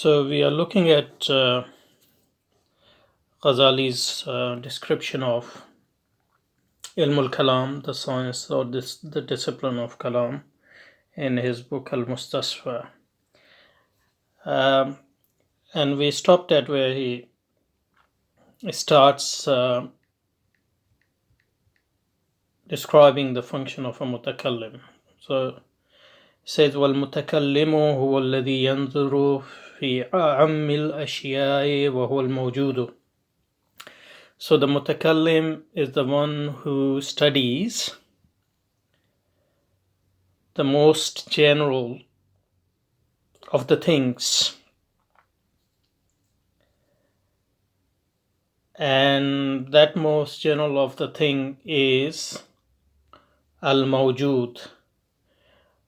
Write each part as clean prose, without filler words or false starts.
So we are looking at Ghazali's description of al-Kalam, the science or the discipline of Kalam, in his book Al-Mustasfa. Um, and we stopped at where he starts describing the function of a mutakallim. So he says, وَالْمُتَكَلِّمُ هُوَ الَّذِي يَنْظُرُ فِي عَمِّ الْأَشْيَاءِ وَهُوَ الْمَوْجُودُ. So the mutakallim is the one who studies the most general of the things, and that most general of the thing is al-mawjud,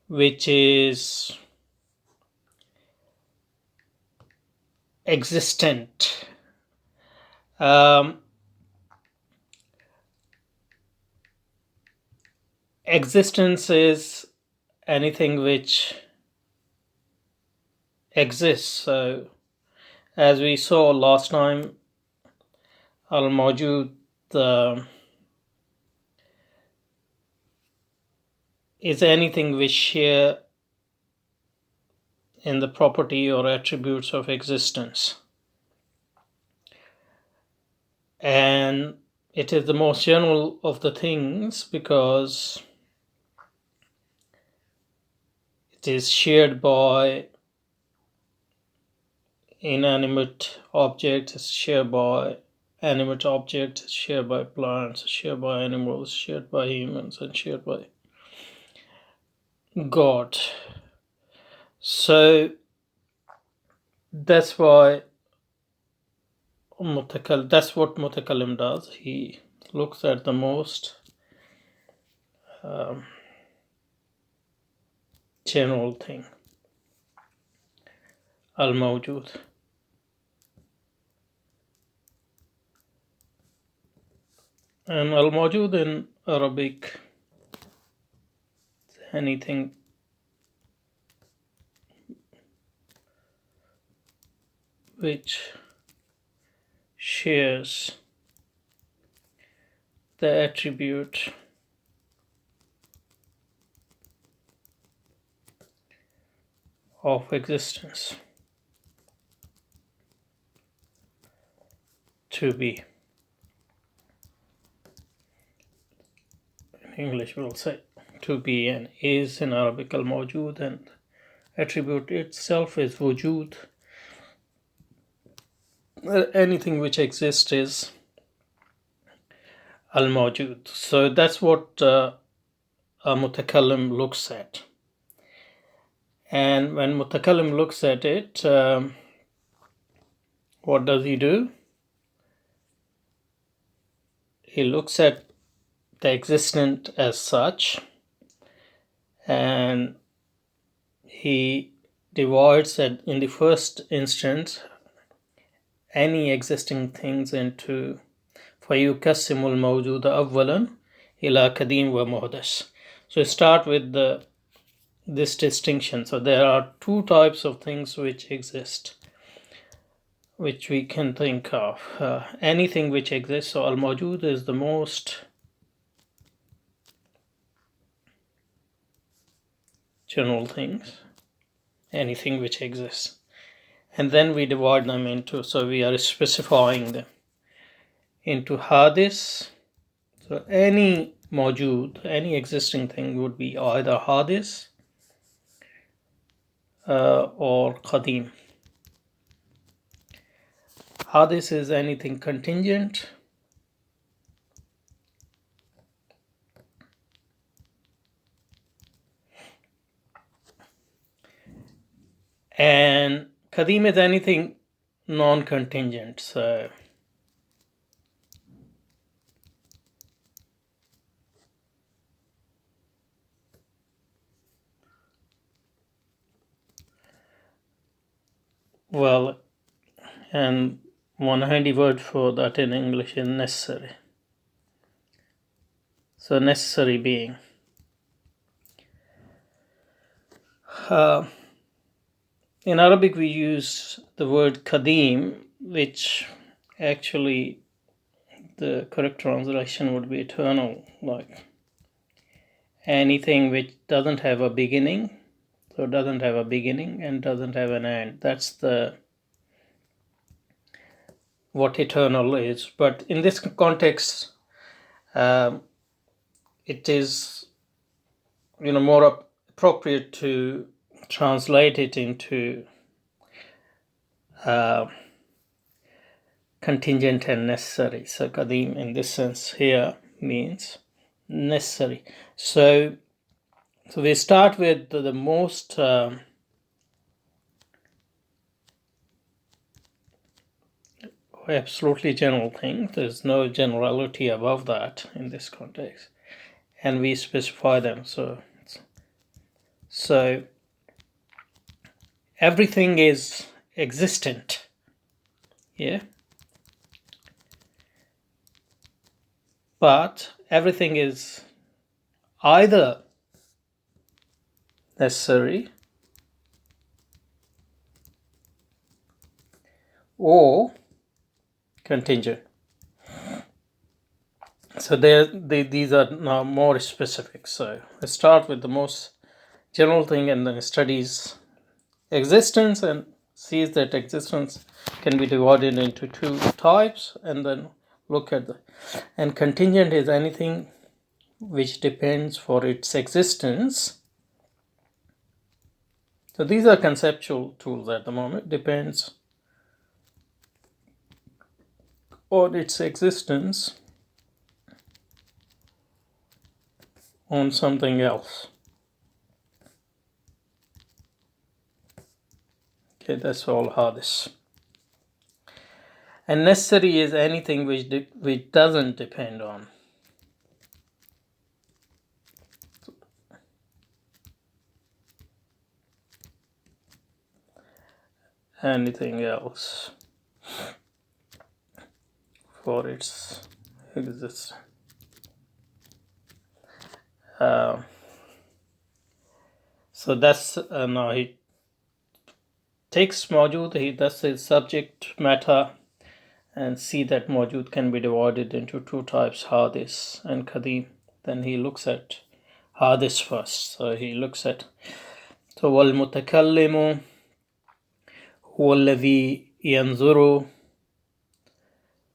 which is existent. Existence is anything which exists. So as we saw last time, al-mawjud is anything which share in the property or attributes of existence, and it is the most general of the things because it is shared by inanimate objects, it's shared by animate objects, it's shared by plants, it's shared by animals, shared by humans, and shared by God. So that's why that's what mutakallim does. He looks at the most general thing, al-mawjud. And al-mawjud in Arabic is anything which shares the attribute of existence, to be. In English we'll say to be, and is in Arabic al-mawjud, and attribute itself is wujud. Anything which exists is al-mawjud. So that's what a mutakallim looks at. And when mutakallim looks at it, what does he do? He looks at the existent as such, and he divides it in the first instance any existing things into فَيُكَسِّمُ الْمَوْجُودَ أَوَّلًا إِلَى كَدِيمٍ وَمُحْدَثٍ. So start with this distinction. So there are two types of things which exist, which we can think of. Anything which exists, so al-mawjud is the most general things, anything which exists. And then we divide them into, so we are specifying them into hadis. So any mawjud, any existing thing would be either hadis or qadim. Hadis is anything contingent, and qadim is anything non-contingent. So well, and one handy word for that in English is necessary. So necessary being. in Arabic we use the word Qadim, which actually the correct translation would be eternal, like anything which doesn't have a beginning. So it doesn't have a beginning and doesn't have an end. That's what eternal is. But in this context, it is more appropriate to translate it into contingent and necessary. So Qadim in this sense here means necessary. So we start with the most absolutely general thing. There's no generality above that in this context, and we specify them. So everything is existent, yeah, but everything is either necessary or contingent. So these are now more specific. So let's start with the most general thing and then studies existence and sees that existence can be divided into two types, and then look at and contingent is anything which depends for its existence. So these are conceptual tools at the moment. Depends on its existence on something else. Okay, that's all hadith. And necessary is anything which doesn't depend on anything else for its existence. So that's now he takes mawjood, he does his subject matter, and see that mawjood can be divided into two types, hadith and qadim. Then he looks at hadith first. So he looks at wal-mutakallimu huwa alladhi yanzuru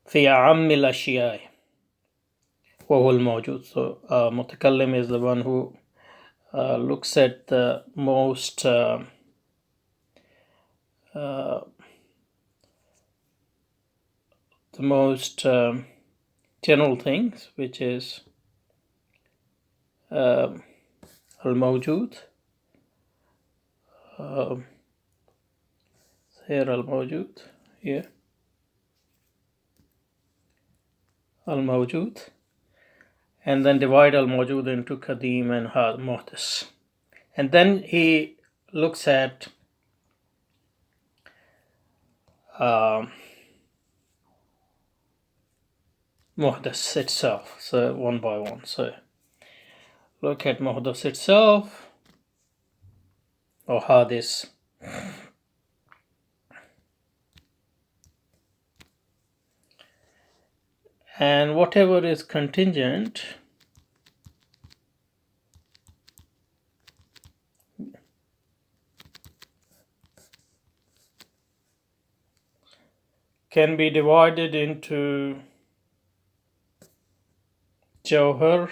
fi a'ammi al-ashyai wa huwa al-mawjud. So mutakallim is the one who looks at the most general things, which is al-mawjud. Here al-mawjud, here al-mawjud, and then divide al-mawjud into qadim and muhdis. And then he looks at muhdis itself, so one by one. So look at muhdis itself, or hadith. And whatever is contingent can be divided into jawhar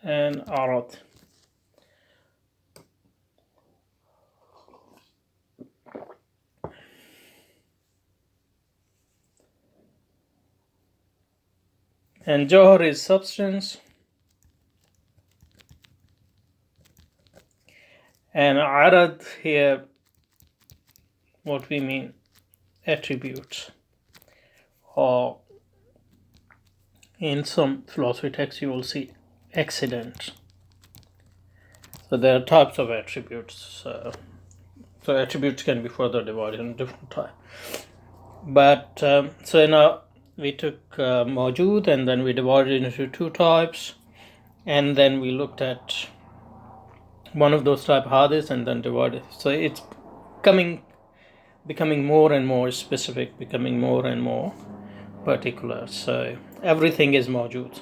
and arad. And jawhar is substance, and arad here, what we mean, attributes, or in some philosophy texts you will see accident. So there are types of attributes. So attributes can be further divided in different types. But so now we took mawjood, and then we divided it into two types, and then we looked at one of those type hadis and then divided. So it's becoming more and more specific, becoming more and more particular. So everything is mawjood,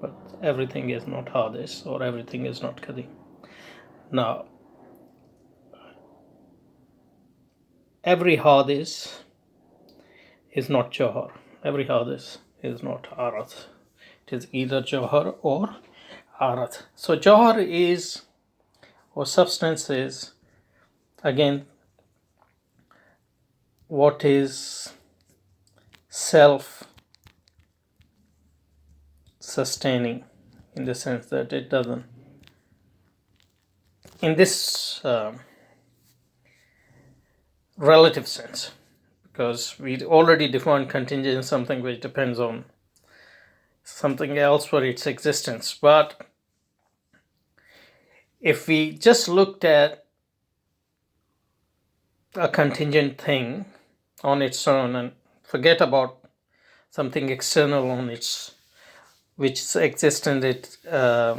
but everything is not hadis, or everything is not kadim. Now, every hadis is not jawhar. Every hadis is not arad. It is either jawhar or arad. So jawhar is, or substance is, again, what is self-sustaining, in the sense that it doesn't, in this relative sense, because we already defined contingent as something which depends on something else for its existence. But if we just looked at a contingent thing on its own and forget about something external on its which existence it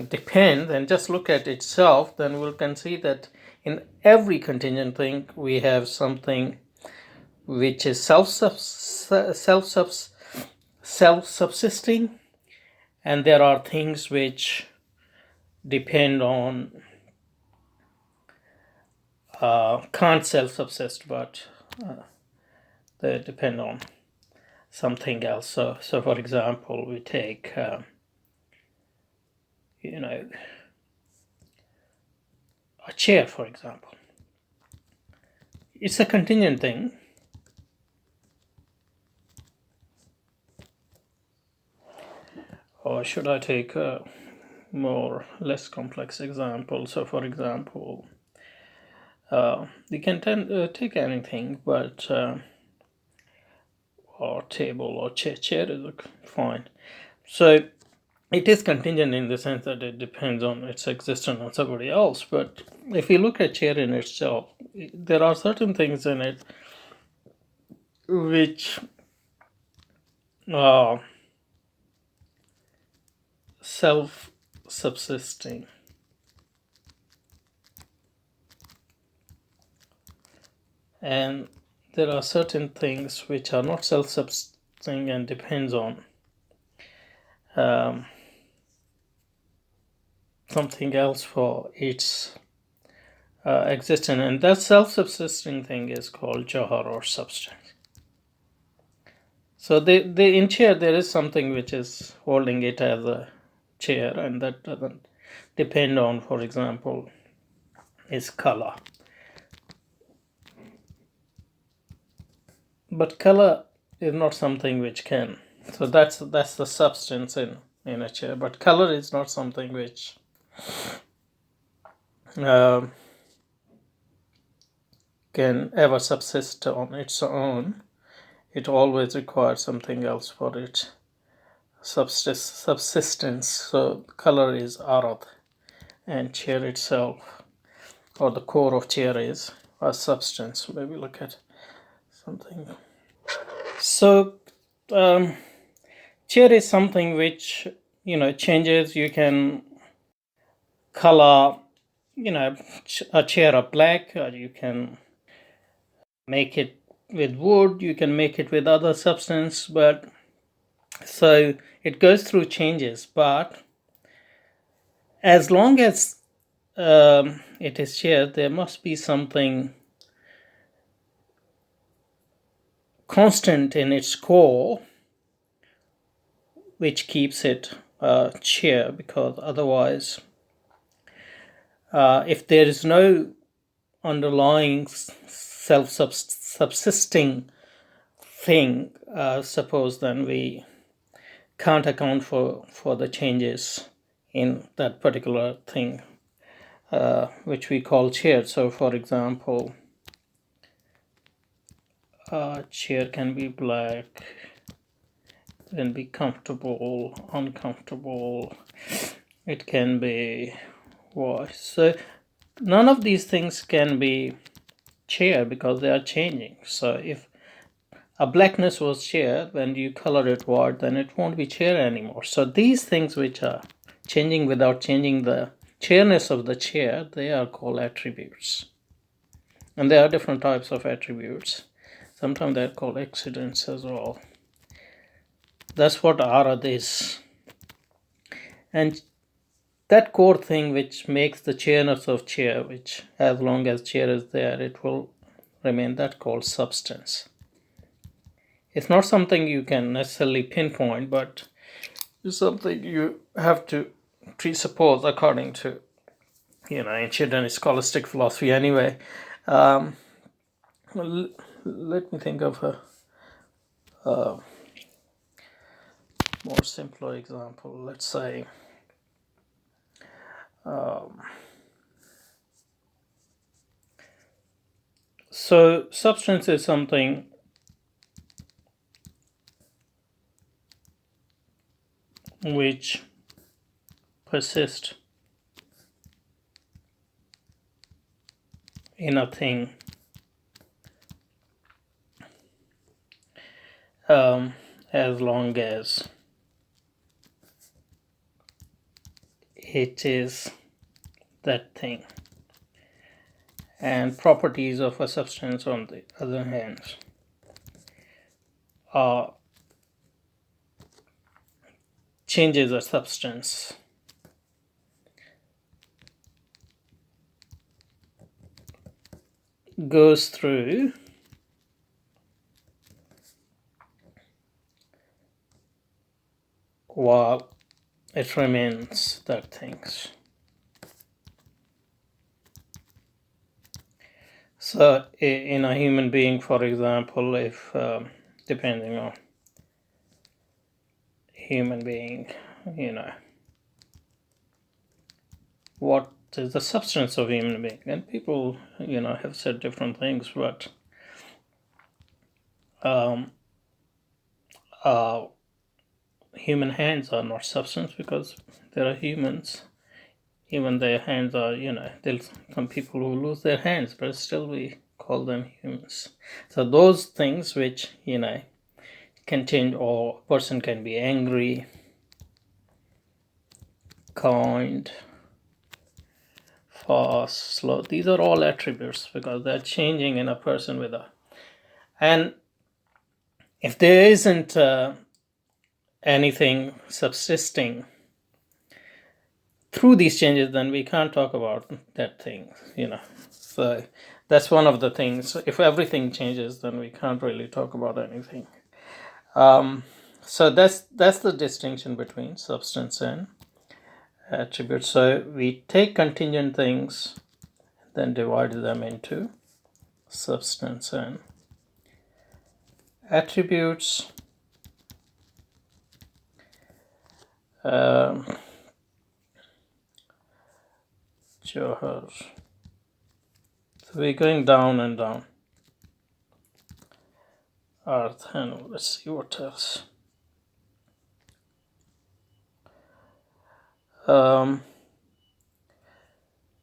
depends, and just look at itself, then we can see that in every contingent thing we have something which is self-subsisting, and there are things which depend on can't self-subsist, but they depend on something else. So for example, we take a chair, for example. It's a contingent thing. Or should I take a less complex example? So for example, you can take anything, but or table or chair is fine. So it is contingent in the sense that it depends on its existence on somebody else. But if you look at chair in itself, there are certain things in it which are self-subsisting, and there are certain things which are not self-subsisting and depends on something else for its existence, and that self-subsisting thing is called jawhar, or substance. So in chair there is something which is holding it as a chair, and that doesn't depend on, for example, its color. But color is not something which can. So that's the substance in a chair. But color is not something which can ever subsist on its own. It always requires something else for its subsistence. So color is arad, and chair itself, or the core of chair, is a substance. Maybe look at something. So chair is something which changes. You can color a chair of black, or you can make it with wood, you can make it with other substance, but so it goes through changes. But as long as it is chair, there must be something constant in its core which keeps it chair, because otherwise if there is no underlying self-subsisting thing, suppose, then we can't account for the changes in that particular thing, which we call chair. So for example, chair can be black, can be comfortable, uncomfortable, it can be white. So none of these things can be chair because they are changing. So if a blackness was chair, when you color it white, then it won't be chair anymore. So these things which are changing without changing chairness of the chair, they are called attributes. And there are different types of attributes. Sometimes they're called accidents as well. That's what arad is. And that core thing which makes the chairness of chair, which as long as chair is there, it will remain, that called substance. It's not something you can necessarily pinpoint, but it's something you have to presuppose according to, ancient and scholastic philosophy anyway. Let me think of a more simpler example. Let's say so substance is something which persists in a thing as long as it is that thing. And properties of a substance, on the other hand, are changes a substance goes through while it remains that things. So in a human being, for example, if depending on human being, what is the substance of human being? And people, have said different things, but human hands are not substance because there are humans. Even their hands are, there's some people who lose their hands, but still we call them humans. So those things which, can change, or a person can be angry, kind, fast, slow. These are all attributes because they're changing in a person with a. And if there isn't anything subsisting through these changes, then we can't talk about that thing, So that's one of the things. If everything changes, then we can't really talk about anything. So that's the distinction between substance and attributes. So we take contingent things, then divide them into substance and attributes. Johar. So we're going down and down. Earth, and let's see what else.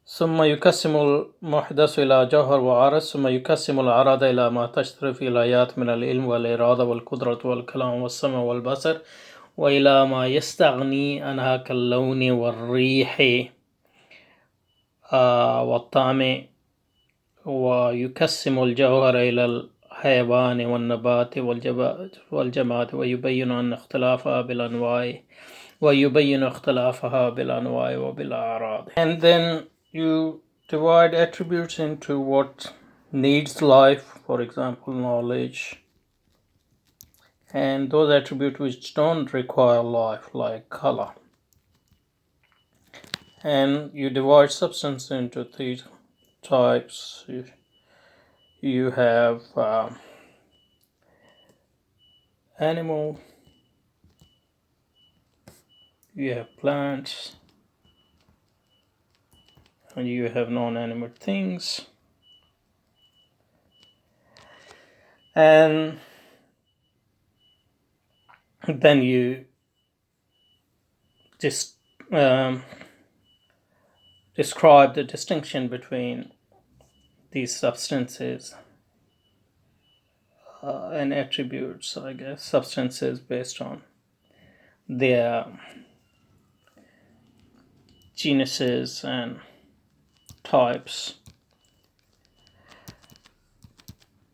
ثم يقسم المحدث إلى جوهر وعرض ثم يقسم العرض إلى ما تشتري في الآيات من العلم والإرادة والقدرة والكلام والسمع والبصر وإلى ما يستغني عنها كاللون والريح والطعم ويقسم الجوهر إلى الحيوان والنبات والجماد ويبين أن اختلافها بالأنواع وبالأعراض. And then you divide attributes into what needs life, for example, knowledge, and those attributes which don't require life, like color. And you divide substance into three types. You have animal, you have plants, and you have non-animal things. And then you just describe the distinction between these substances and attributes, I guess. Substances based on their genuses and types.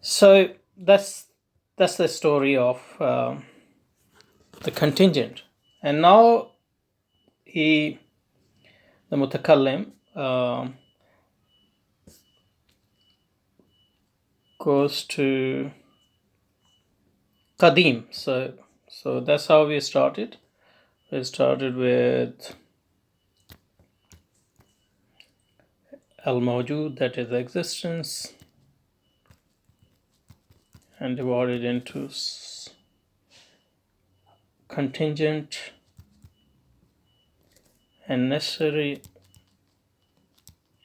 So that's the story of the contingent. And now the Mutakallim, goes to Qadim. So that's how we started. We started with al-Mawjud, that is existence, and divided into contingent and necessary,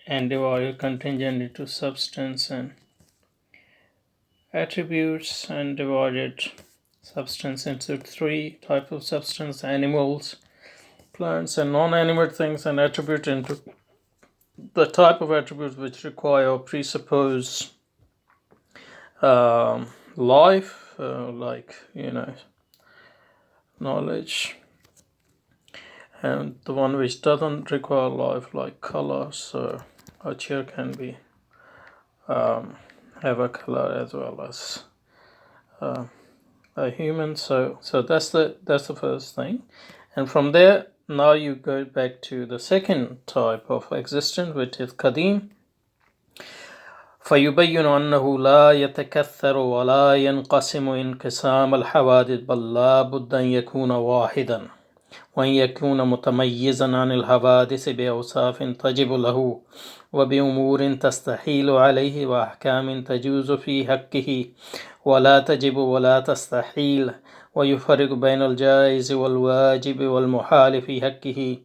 and divided contingent into substance and attributes, and divided substance into three types of substance: animals, plants, and non-animate things, and attribute into the type of attributes which require or presuppose life, like knowledge, and the one which doesn't require life, like color. So a chair can be have a color as well as a human. So that's the first thing, and from there now you go back to the second type of existence, which is Qadim. فيبين أنه لا يتكثر ولا ينقسم انقسام الحوادث بل لا بد أن يكون واحدا وأن يكون متميزا عن الحوادث بأوصاف تجب له وبأمور تستحيل عليه وأحكام تجوز في حقه ولا تجب ولا تستحيل ويفرق بين الجائز والواجب والمحال في حقه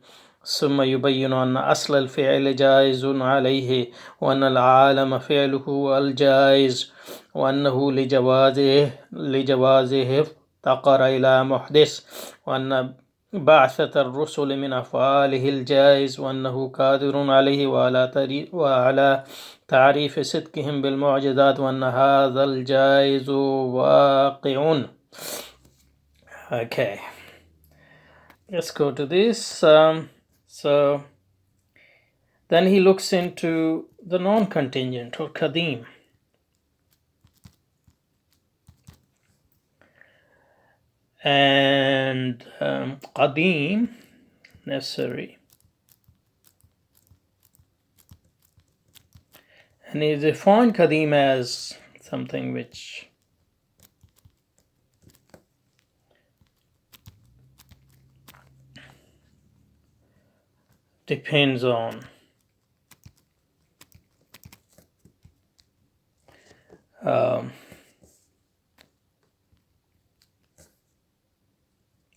ثم يبين أن أصل الفعل جائز عليه وأن العالم فعله الجائز وأنه لجوازه افتقر إلى محدث وأن بعثة الرسل من أفعاله الجائز وأنه قادر عليه وعلى تعريف صدقهم بالمعجزات وأن هذا الجائز واقع. Okay, let's go to this. So then he looks into the non-contingent or Qadim. And Qadim, necessary. And he defined Qadim as something which depends on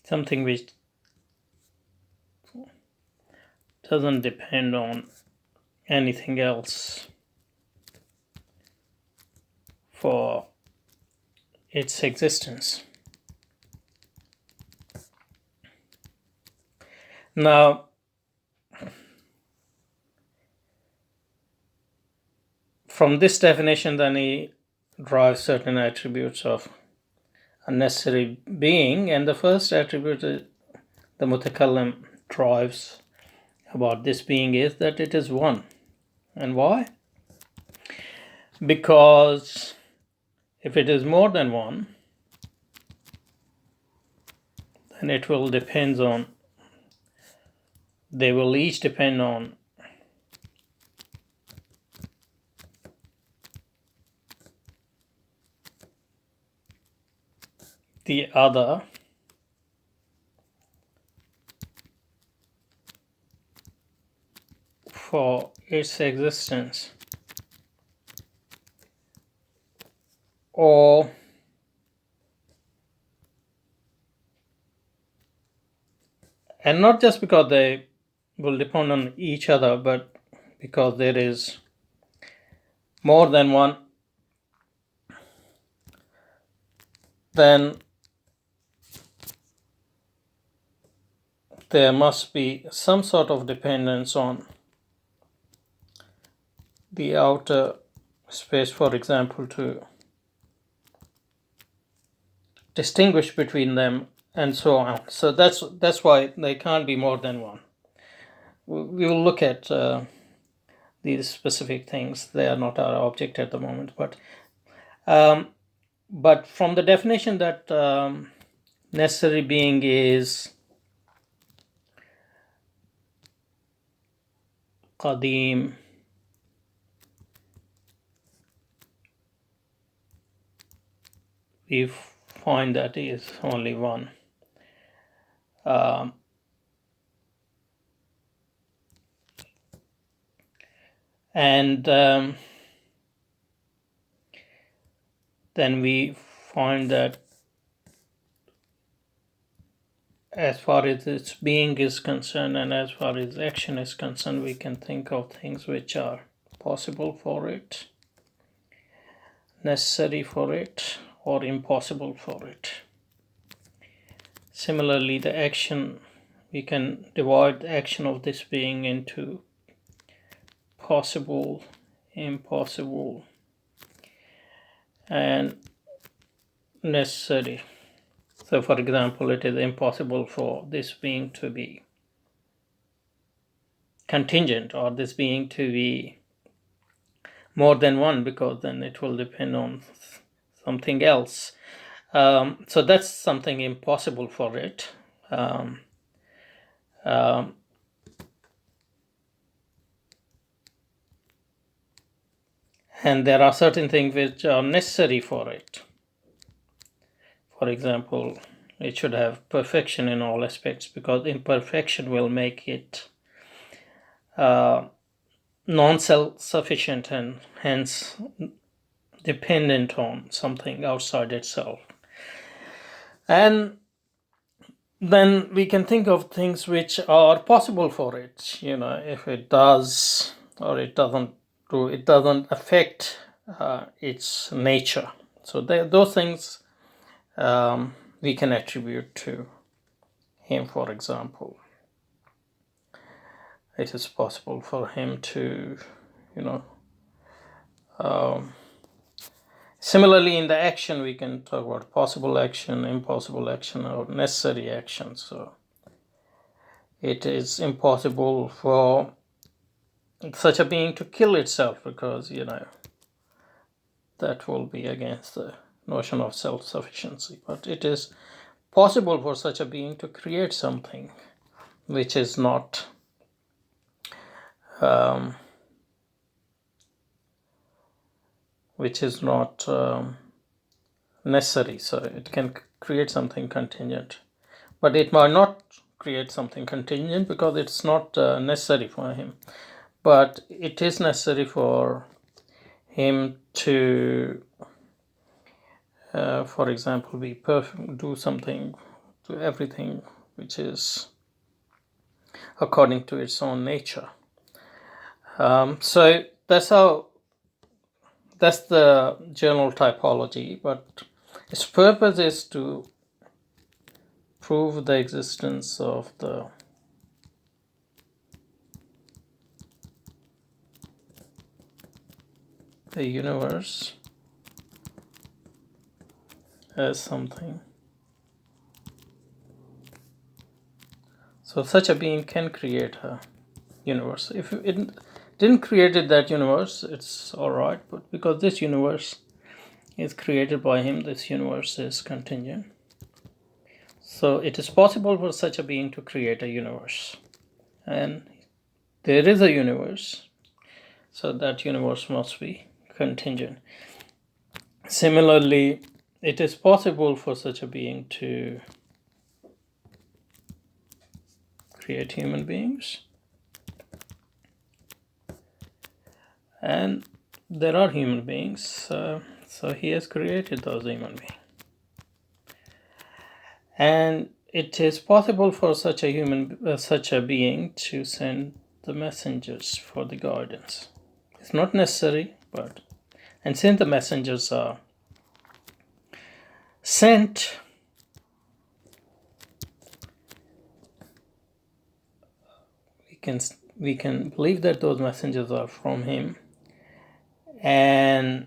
something which doesn't depend on anything else for its existence. Now, from this definition, then he draws certain attributes of a necessary being, and the first attribute the Mutakallim drives about this being is that it is one. And why? Because if it is more than one, then it will depend on, they will each depend on the other for its existence, or and not just because they will depend on each other, but because there is more than one, then there must be some sort of dependence on the outer space, for example, to distinguish between them and so on. So that's why they can't be more than one. we will look at these specific things. They are not our object at the moment, but from the definition that necessary being is qadim, we find that is only one. And then we find that as far as its being is concerned and as far as action is concerned, we can think of things which are possible for it, necessary for it, or impossible for it. Similarly, the action, we can divide the action of this being into possible, impossible, and necessary. So, for example, it is impossible for this being to be contingent, or this being to be more than one, because then it will depend on something else. So that's something impossible for it. And there are certain things which are necessary for it. For example, it should have perfection in all aspects, because imperfection will make it non-self-sufficient and hence dependent on something outside itself. And then we can think of things which are possible for it. If it does or it doesn't do, it doesn't affect its nature. So those things we can attribute to him. For example, it is possible for him to, similarly in the action we can talk about possible action, impossible action, or necessary action. So it is impossible for such a being to kill itself, because that will be against the notion of self-sufficiency. But it is possible for such a being to create something which is not necessary. So it can create something contingent, but it might not create something contingent because it's not necessary for him. But it is necessary for him to, for example, be perfect, do something, do everything which is according to its own nature. So that's the general typology, but its purpose is to prove the existence of the universe as something. So such a being can create a universe. If it didn't create that universe, it's all right, but because this universe is created by him, this universe is contingent. So it is possible for such a being to create a universe, and there is a universe, so that universe must be contingent. Similarly, it is possible for such a being to create human beings, and there are human beings, so he has created those human beings. And it is possible for such a being to send the messengers for the guidance. It's not necessary, and since the messengers are sent, we can believe that those messengers are from him, and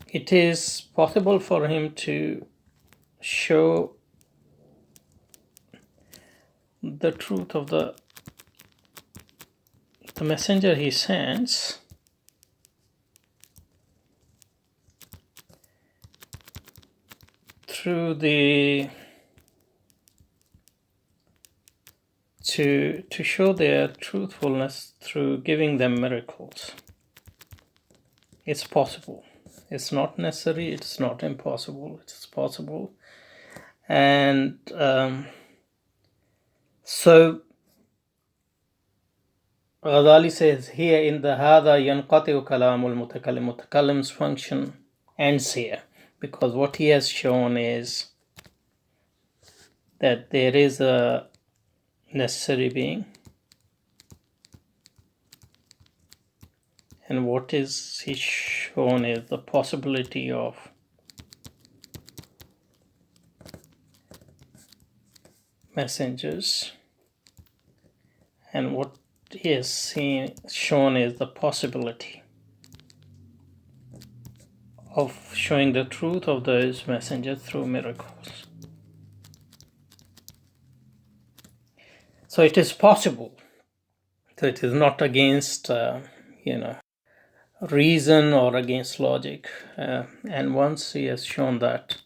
it is possible for him to show the truth of the messenger he sends, through the to show their truthfulness through giving them miracles. It's possible. It's not necessary. It's not impossible. It's possible. And so Ghazali says here in the هذا ينقطع كلام المتكلم. Mutakallim's function ends here, because what he has shown is that there is a necessary being, and what is he shown is the possibility of messengers, and what he has shown is the possibility of showing the truth of those messengers through miracles. So it is possible. So it is not against, reason or against logic. And once he has shown that,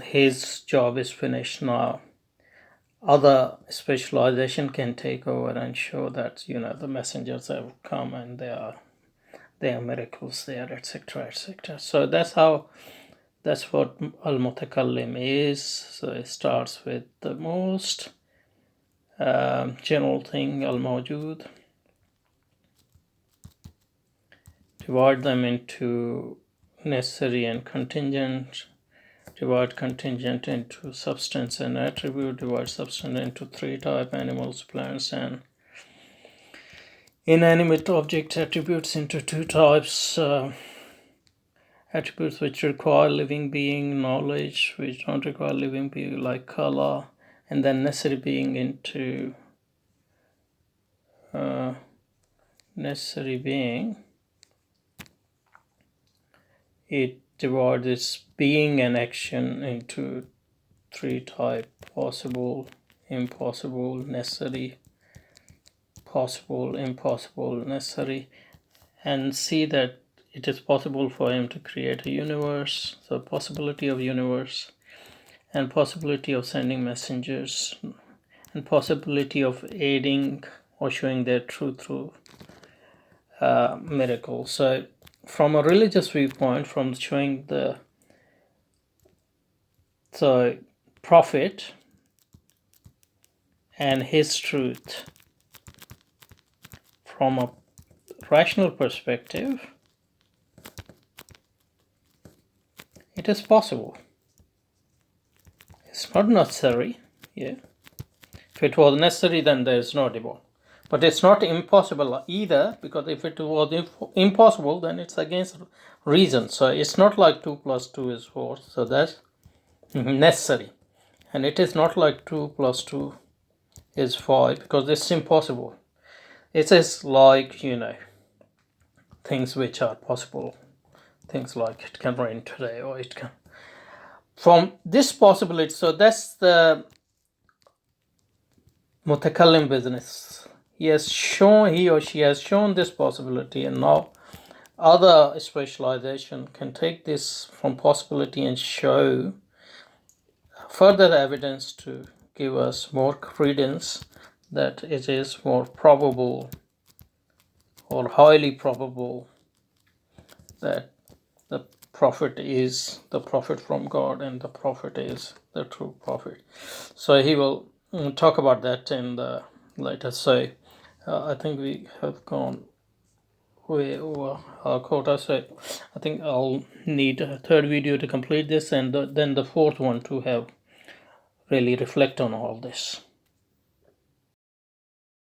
his job is finished now. Other specialization can take over and show that, the messengers have come and there are miracles there, etc., etc. So that's what al-Mutakallim is. So it starts with the most general thing, al-Mawjud, divide them into necessary and contingent, divide contingent into substance and attribute, divide substance into three types: animals, plants, and inanimate objects. Attributes into two types: attributes which require living being, knowledge which don't require living being, like color, and then necessary being into necessary being. It divides its being and action into three types: possible, impossible, necessary, possible, impossible, necessary, and see that it is possible for him to create a universe, so possibility of universe, and possibility of sending messengers, and possibility of aiding or showing their truth through miracles. So from a religious viewpoint, from showing the prophet and his truth, from a rational perspective, it is possible. It's not necessary. Yeah. If it was necessary, then there is no debate. But it's not impossible either, because if it was impossible, then it's against reason. So it's not like 2 + 2 is 4. So that's necessary. And it is not like 2 + 2 is 5, because it's impossible. It is like, things which are possible. Things like it can rain today, or it can. From this possibility, so that's the Mutakallim business. He or she has shown this possibility, and now other specialization can take this from possibility and show further evidence to give us more credence that it is more probable or highly probable that the prophet is the prophet from God and the prophet is the true prophet. So he will talk about that in the later. So I think we have gone way over our quota, so I think I'll need a third video to complete this, and then the fourth one to have really reflect on all this.